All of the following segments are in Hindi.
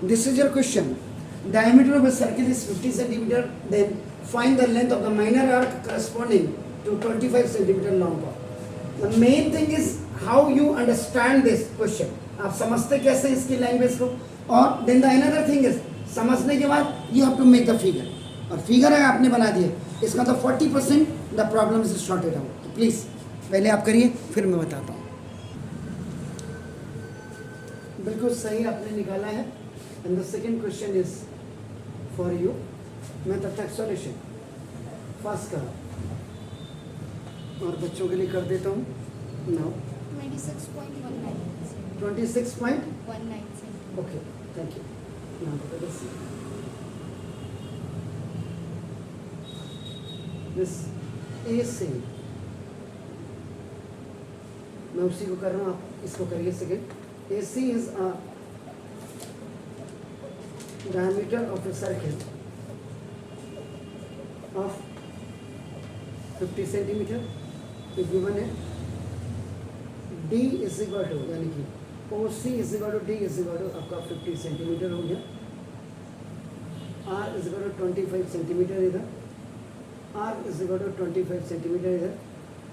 This is your question. Diameter of a circle is 50 centimeter. Then find the length of the minor arc corresponding to 25 centimeter long chord. The main thing is how you understand this question. आप समझते कैसे इसकी लैंग्वेज को. और then the another thing is समझने के बाद you have to make the figure. और फिगर है आपने बना दिया, इसका तो 40% the problem is sorted out. तो प्लीज़ पहले आप करिए, फिर मैं बताता हूँ. बिल्कुल सही आपने निकाला है. And the second question is for you. मैं तब तक सॉल्यूशन फर्स्ट का और बच्चों के लिए कर देता हूँ. Now 26.19. Okay, thank you. This AC मैं उसी को कर रहा हूँ, आप इसको करिए second. AC is a diameter of a circle of 50 centimeter. तो गिवन है D इज इक्वल टू, यानी कि OC is equal to D is equal to आपका 50 सेंटीमीटर हो गया. R is equal to 25 centimetre इधर. R is equal to 25 centimeter here,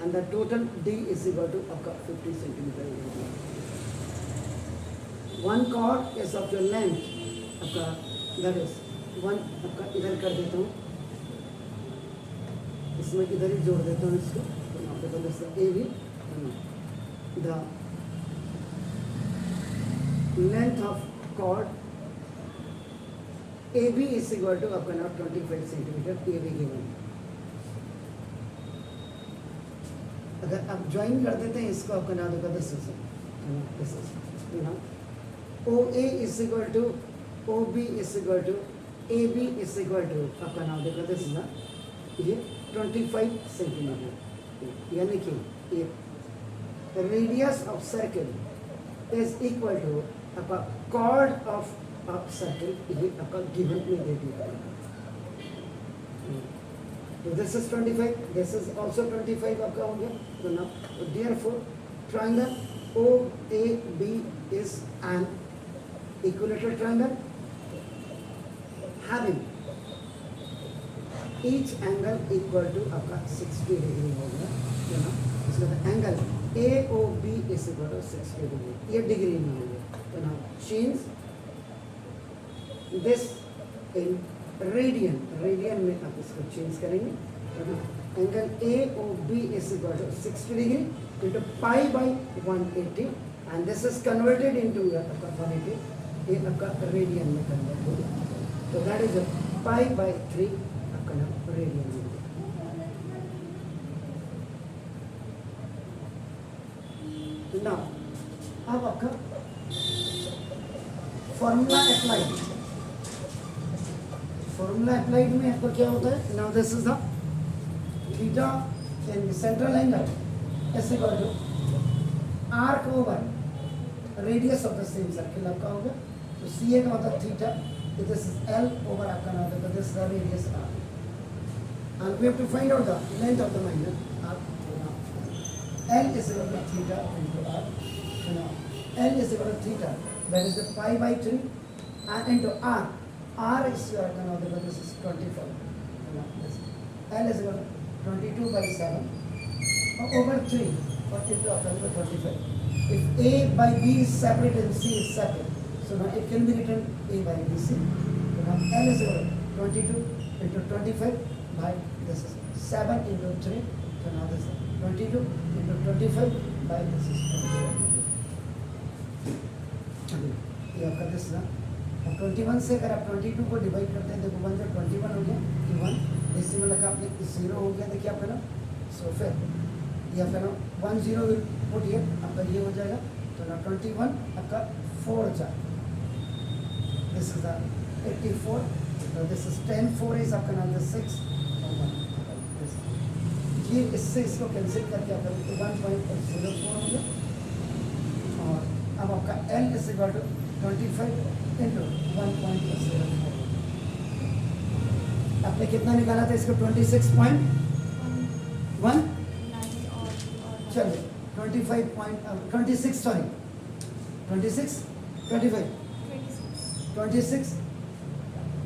and the total D is equal to आपका 50 centimeter here. One chord is of your length आपका, that is one आपका इधर कर देता हूँ, इसमें इधर ही जोड़ देता हूँ इसको. तो यहाँ पे पहले से A भी the length of chord AB is equal to आपका now 25 centimeter. AB given. अगर आप ज्वाइन कर देते हैं इसको, आपका नाम होगा this is OA is equal to OB is equal to AB is equal to आपका नाम होगा दिस इज ये 25 सेंटीमीटर. यानी कि ये radius of circle is equal to आपका कॉर्ड ऑफ सर्कल. ये आपका गिवन में दे दिया. So this is 25, this is also 25 आपका हो गया. So now, therefore, triangle OAB is an equilateral triangle having each angle equal to आपका 60 डिग्री हो गया. You know, इसका तो angle AOB is equal to 60 degree. ये डिग्री में हो गया. तो now change this in radian. Radian में आप इसको चेंज करेंगे. Angle AOB is equal to 60 degree into pi by 180, and this is converted into आपका 180. ये आपका रेडियन में कन्वर्ट हो गया. तो दैट इज पाई बाई 3 आपका नाम रेडियन हो गया. नाउ अब आपका फॉर्मूला अप्लाइड. फॉर्मूला अप्लाइड में आपको क्या होता है. Now this is the theta in central angle is equal to arc over radius of the same circle आपका होगा. तो CA का मतलब थीटा, दिस इज L ओवर आपका नाम होगा this the radius R, and we have to find out the length of the minor R. L is equal to theta into R. Now L is equal to theta, that is the pi by 3, and into R. R is this is 25. L is equal to 22 by 7 over 3 or into 25. If A by B is separate and C is separate, so now it can be written A by B C. So now L is equal to 22 into 25 by this is 7 into 3. So now this is 22 into 25 by this is 25. ये आपका दिस ना 21 से अगर आप 22 को डिवाइड करते हैं, देखो 1 जब 21 हो गया, ये 1 डेसिमल का आपने 0 हो गया. देखिए आपका ना, सो फिर ये आपका ना 1 0 विल पुट हियर, आपका ये हो जाएगा. तो ना 21 आपका 4 जाए, this is 84. This is 10 4 is आपका नाम 6 और 1. ये इससे इसको कैंसिल करके आपका 1.04 हो गया. और अब आपका L is equal to 25 into 1.04. आपने कितना निकाला था इसको? 26.1. चलिए 26 सॉरी 26 25 26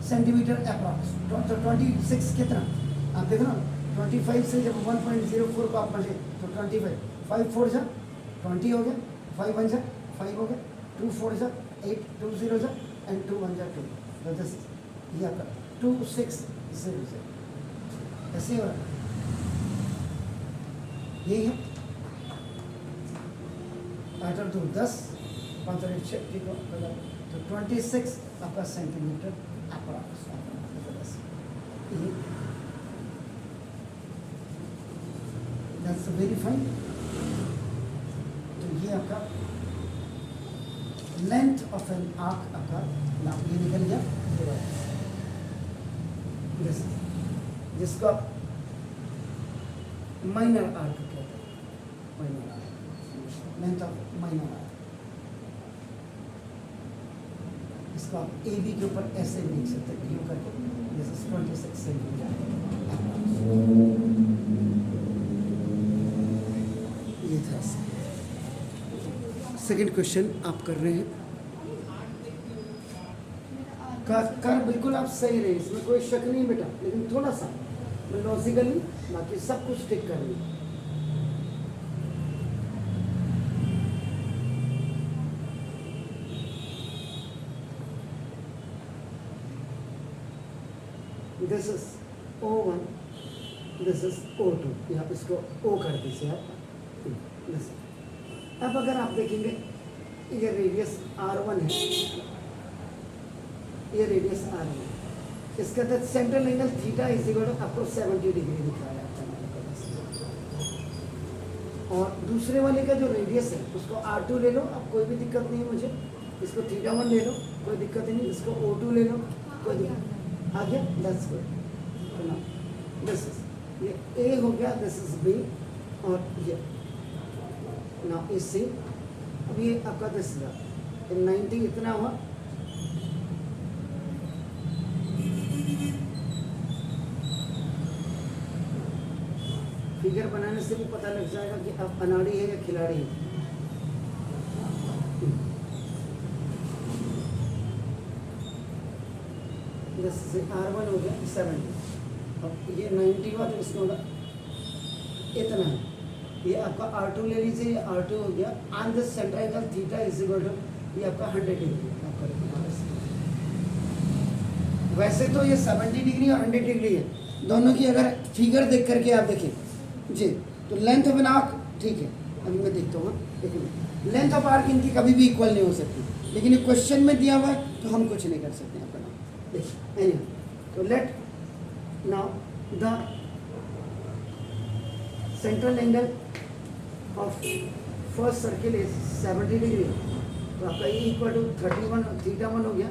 सेंटीमीटर अप्रॉक्स। तो 26 कितना आप देखो ना, 25 से जब 1.04 को आप बढ़े तो 25, 5 4 जा 20 हो गया, 5 1 जा 5 हो गया, 2 4 जा 8, 2 0 जा एंड 2 1 जा 2। तो दिस ये आपका 2 6 0 0 ऐसे हो रहा है, यही है। 8 और 2 10, 5 और 1 6, ठीक हो तो 26 आपका centimetre approx. That's very fine. तो ये आपका लेंथ ऑफ एन आर्क आपका नाम ये निकल गया। जिसको आप माइनर आर्क कहते हैं, minor arc, length of minor arc. इसको आप ए बी के ऊपर ऐसे भी लिख सकते हैं, क्यों करके दिस इज 26 सेंटीमीटर। ये था सेकंड क्वेश्चन आप कर रहे हैं। कर बिल्कुल आप सही रहे, इसमें कोई शक नहीं बेटा, लेकिन थोड़ा सा लॉजिकली बाकी सब कुछ ठीक कर रही। This is O1, this is O2, यहाँ पे इसको O कर दीजिए आप। अब अगर आप देखेंगे ये रेडियस R1 है, ये रेडियस R1 है, इसका तो central angle theta is equal to आपको 70 डिग्री दिखाया है। और दूसरे वाले का जो रेडियस है उसको R2 ले लो, अब कोई भी दिक्कत नहीं है मुझे। इसको θ1 ले लो, कोई दिक्कत ही नहीं। इसको O2 ले लो, कोई दिक्कत आ गया। That's good. तो ना दिस इज ये A हो गया, दिस इज B, और ये ना इससे अब ये आपका दिस 90 इतना हुआ। फिगर बनाने से भी पता लग जाएगा कि अब अनाड़ी है या खिलाड़ी है। जैसे R1 हो गया 70, अब ये 90 हुआ तो इसमें होगा इतना है। ये आपका R2 ले लीजिए, R2 हो गया। And this centre angle theta is equal to ये आपका 100 डिग्री। वैसे तो ये 70 डिग्री और 100 डिग्री है, दोनों की अगर फिगर देख करके आप देखें जी, तो लेंथ ऑफ एन आर्क ठीक है। अभी मैं देखता हूँ, लेकिन लेंथ ऑफ आर्क इनकी कभी भी इक्वल नहीं हो सकती, लेकिन ये क्वेश्चन में दिया हुआ है तो हम कुछ नहीं कर सकते आपका नाम देखिए। तो let now the central angle of first circle is 70 degree, तो आपका ये इक्वल टू 31 θ1 हो गया।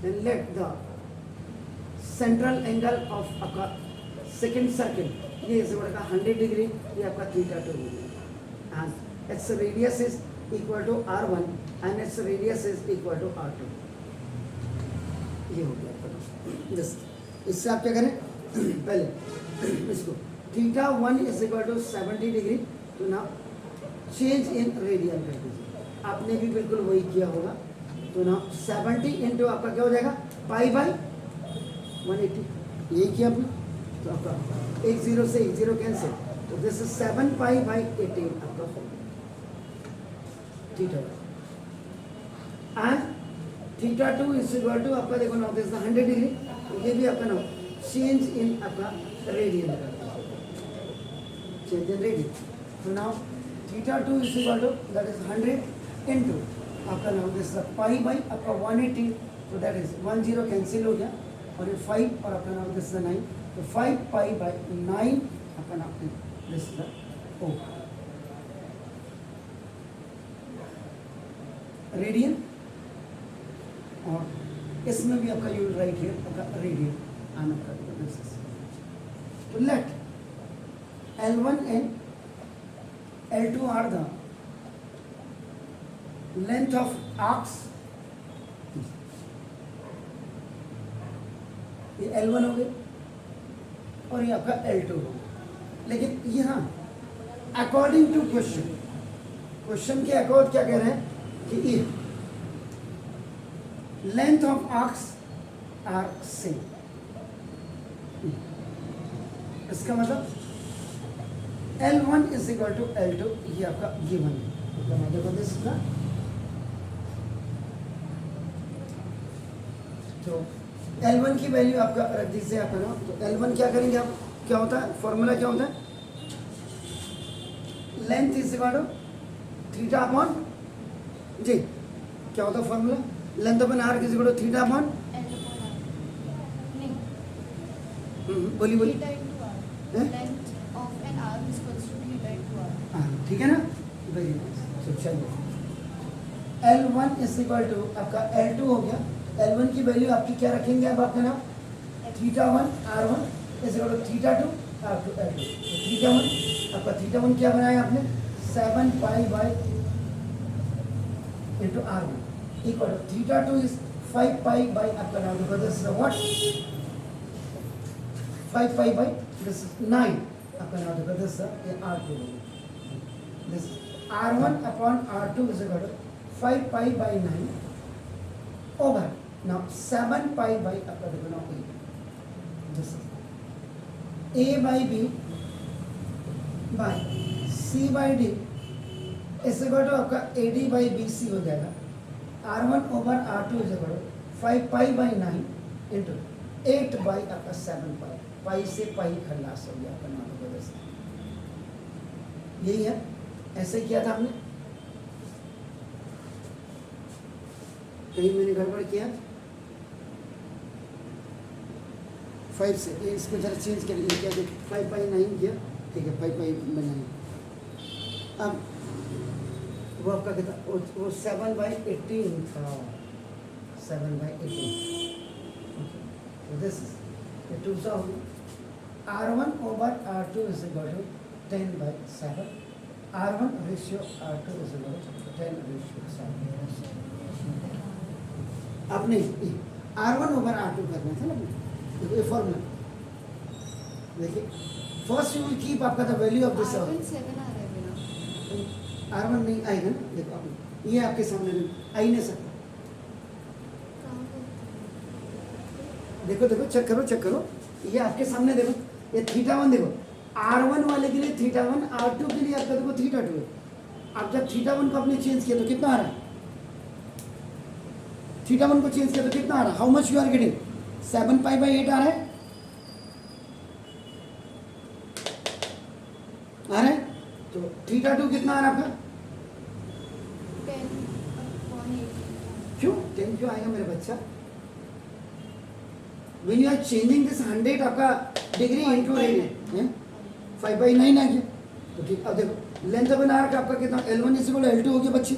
And let the central angle of आपका सेकेंड सर्किल ये इज इक्वल टू 100 डिग्री, ये आपका θ2 हो गया। And its radius is equal to R1 and its radius is equal to R2। ये हो गया आपका। जस्ट इससे आप क्या करें, पहले इसको θ1 इज इक्वल टू 70 डिग्री, तो ना चेंज इन रेडियन कर दीजिए। आपने भी बिल्कुल वही किया होगा। तो ना 70 इंटू आपका क्या हो जाएगा, पाई बाई 180, यही किया आपने। तो आपका एक जीरो से एक जीरो कैंसिल, तो दिस इज 7 पाई बाई 18 आपका theta. And θ2 is equal to आपका देखो ना दिस इज 100 डिग्री, तो ये भी आपका ना चेंज इन आपका रेडियन, चेंज इन रेडियन। तो now θ2 is equal to that is 100 into आपका नाम दिस पाई बाई आपका 180, तो दैट इज 1 जीरो कैंसिल हो गया, और ये 5 और आपका नाम दिस 9, तो 5 पाई बाई 9 आपका नाम दिस ओ रेडियन। और इसमें भी आपका यू राइट हियर आपका रेडियन आना कर दिस। तो late L1 and L2 are the length of arcs। ये L1 हो गए और ये आपका L2 हो गया। लेकिन यहाँ अकॉर्डिंग टू क्वेश्चन के अकॉर्ड क्या कह रहे हैं कि length of arcs are same. इसका मतलब L1 is equal to L2, ये आपका गिवन है। देखो दिस ना, तो L1 की वैल्यू आपका रख दीजिए आपका ना, तो L1 क्या करेंगे आप, क्या होता है फॉर्मूला, क्या होता है, length is equal to theta upon, जी क्या होता है formula, length upon arc is equal to theta upon, बोली बोली, ठीक है ना, वेरी नाइस। चलिए L1 इज इक्वल टू आपका L2 हो गया। L1 की वैल्यू आपकी क्या रखेंगे अब आपका नाम, theta 1 R1 is equal to theta 2 R2 L2। Theta 1 आपका, थीटा 1 क्या बनाया आपने, 7 pi by into R1 equal to theta 2 is 5 pi by आपका नाम, because this is what 5 pi by this is 9 आपका नाम, because this is R2, this R1 upon R2 is equal to 5 pi by 9 over now 7 pi by आपका देखो ना A, this is A by B by C by D is equal to आपका AD by BC हो जाएगा। R1 over R2 is equal to 5 pi by 9 into 8 by आपका 7 pi, पाई से पाई खल्लास हो गया आपका नाम, वजह से यही है। ऐसे किया था हमने, कहीं मैंने गड़बड़ किया, 5 से ये इसको जरा चेंज करेंगे, क्या 5 बाई 9 किया, ठीक है 5 बाई 9। अब वो आपका कितना, वो 7 बाई 18 था, 7 बाई 18, तो दिस इज 2 सा होगा। R1 over R2 is equal to 10 by 7, R1 ratio R2 is equal to 10 ratio 7। आपने R1 ओवर R2 करना था ना, देखो ये फॉर्मूला देखिए, फर्स्ट यू विल कीप आपका the value of this, R1 नहीं आएगा ना, देखो आप ये आपके सामने आ ही नहीं सकता, देखो देखो चेक करो चेक करो, ये आपके सामने देखो, ये थीटा 1 देखो, R1 वाले के लिए थीटा 1, R2 के लिए आपका देखो थीटा 2 है। आप जब थीटा 1 को आपने चेंज किया तो कितना आ रहा है, थीटा 1 को चेंज किया तो कितना आ रहा है, how much you are getting, 7 pi by 8 आ रहा है, तो थीटा 2 कितना आ रहा है आपका, 10 क्यों 10 क्यों आएगा मेरे बच्चा, when you are changing this 100 आपका डिग्री इंटू रेडियन, 5 बाई 9 आ गया, तो ठीक। अब देखो लेंथ ऑफ एन आर्क आपका कितना, L1 is equal to L2 हो गया बच्चे,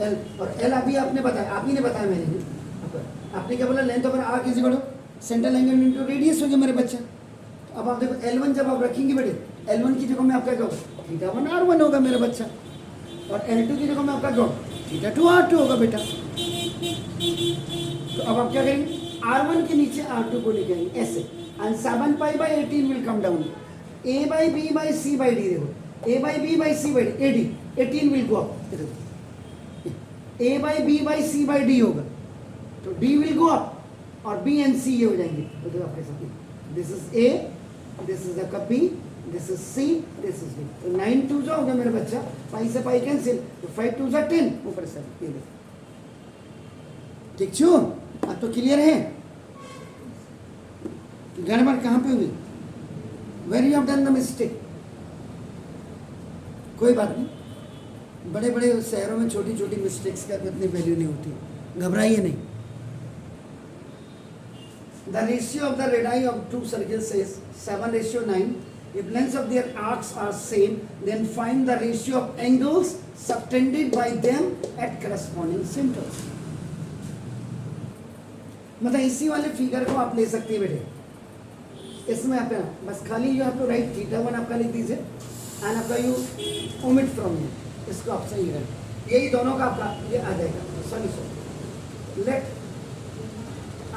L और L अभी आपने बताया, आप ही ने बताया, मैंने नहीं, आपने क्या बोला, length of an arc is equal to central angle into radius हो गया मेरे बच्चे। अब आप देखो L1 जब आप रखेंगे बेटे, L1 की जगह में आपका क्या होगा, थीटा 1 R1 होगा मेरे बच्चा, और L2 की जगह में आपका क्या होगा, थीटा 2 R2 होगा बेटा। तो अब आप क्या करेंगे, R1 के नीचे R2 को लेके आएंगे ऐसे, and 7 pi by 18 will come down, A by B by C by D, देखो A by B by C by D, AD 18 will go up, A by B by C by D होगा, तो D विल गो अप, और B एंड C ये हो जाएंगे, तो देखो आपके सामने, this is A, this is the B, this is C, this is D, तो 9 2 हो गया मेरे बच्चा, पाई से पाई कैंसिल, तो 5 2 10 ऊपर से ये देखो, ठीक छो, अब तो क्लियर है, गड़बड़ कहाँ पे हुई, where you have done the mistake, कोई बात नहीं, बड़े बड़े शहरों में छोटी छोटी मिस्टेक्स का इतनी वैल्यू नहीं होती, घबराइए नहीं। The ratio of the radii of to circles is 7:9। If lengths of their arcs are same, then find the ratio of angles subtended by them at corresponding centers। मतलब इसी वाले फिगर को आप ले सकते हैं बेटे, इसमें आप बस खाली you have to write theta 1 आपका लिख दीजिए, एंड आपका यू ओमिट फ्रॉम ये, इसको आप सही करें, यही दोनों का आपका ये आ जाएगा। Sorry let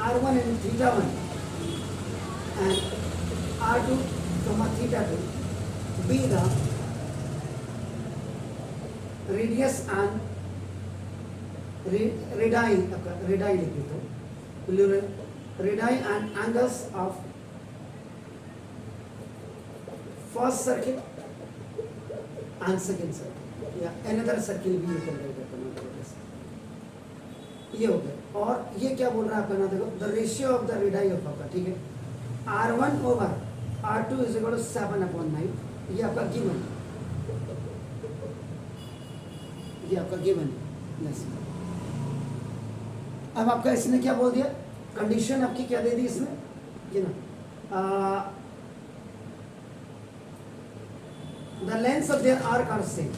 R1 and theta 1 and R2 comma theta 2 be the radius and radii लिखी तो radii and angles of first circle and second circle या अनदर सर्किल भी यू कैन राइट अपना ये हो गया। और ये क्या बोल रहा है आपका, देखो the ratio of the radii of आपका, ठीक है, R1 over R2 is equal to 7/9, ये आपका गिवन, ये आपका गिवन है। अब आपका इसने क्या बोल दिया, कंडीशन आपकी क्या दे दी इसमें, ये ना the length of their arc are same,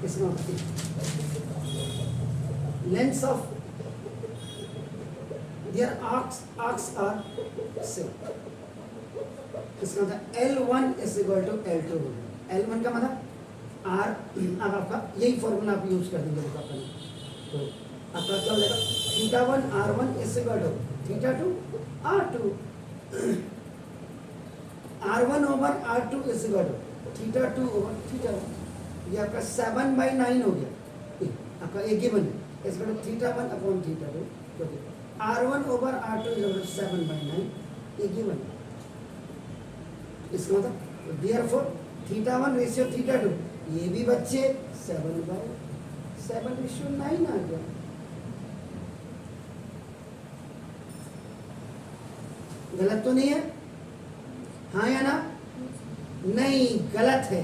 इसमें length of their arcs are same, इसका मतलब L1 is equal to L2, L1 का मतलब R, अब आपका यही फॉर्मूला आप यूज कर देंगे तो आपका क्या हो जाएगा, θ1 R1 is equal to θ2 R2, R1 over R2 is equal to θ2 over θ1, ये आपका 7/9 हो गया, आपका एक गिवन है, इसका θ1 अपॉन θ2, क्योंकि R1 over R2 is equal to 7/9, ये गिवन है, इसका मतलब देयरफॉर θ1 रेशियो θ2, ये भी बच्चे 7/9 आ गया। गलत तो नहीं है, हाँ या ना, नहीं गलत है,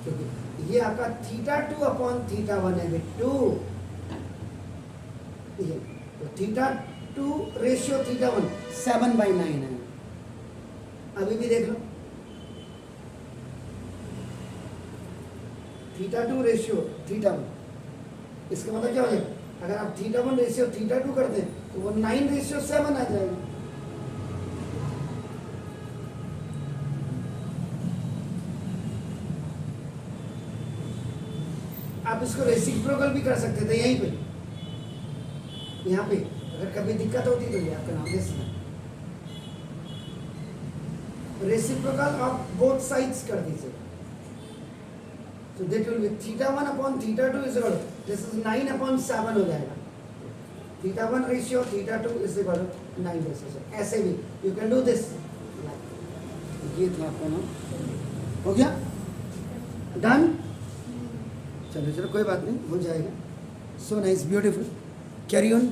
क्योंकि ये आपका θ2 अपॉन θ1 है बिट्टू, ये तो θ2 रेशियो θ1 7/9 है, अभी भी देख लो θ2 रेशियो θ1, इसका मतलब क्या हो जाएगा, अगर आप θ1 रेशियो θ2 करते हैं तो वो 9 रेशियो 7 आ जाएगा। आप इसको रेसिप्रोकल भी कर सकते थे यहीं पे, यहाँ पे अगर कभी दिक्कत होती तो ये आपका नाम देना, रेसिप्रोकल आप बोथ साइड्स कर दीजिए, so that will be θ1 upon θ2 is equal to, this is 9/7 हो जाएगा, θ1 ratio θ2 is equal to 9 ratio, ऐसे भी you can do this, ये था आपका नाम हो गया, डन, चलो चलो कोई बात नहीं, हो जाएगा, so nice, beautiful, carry on।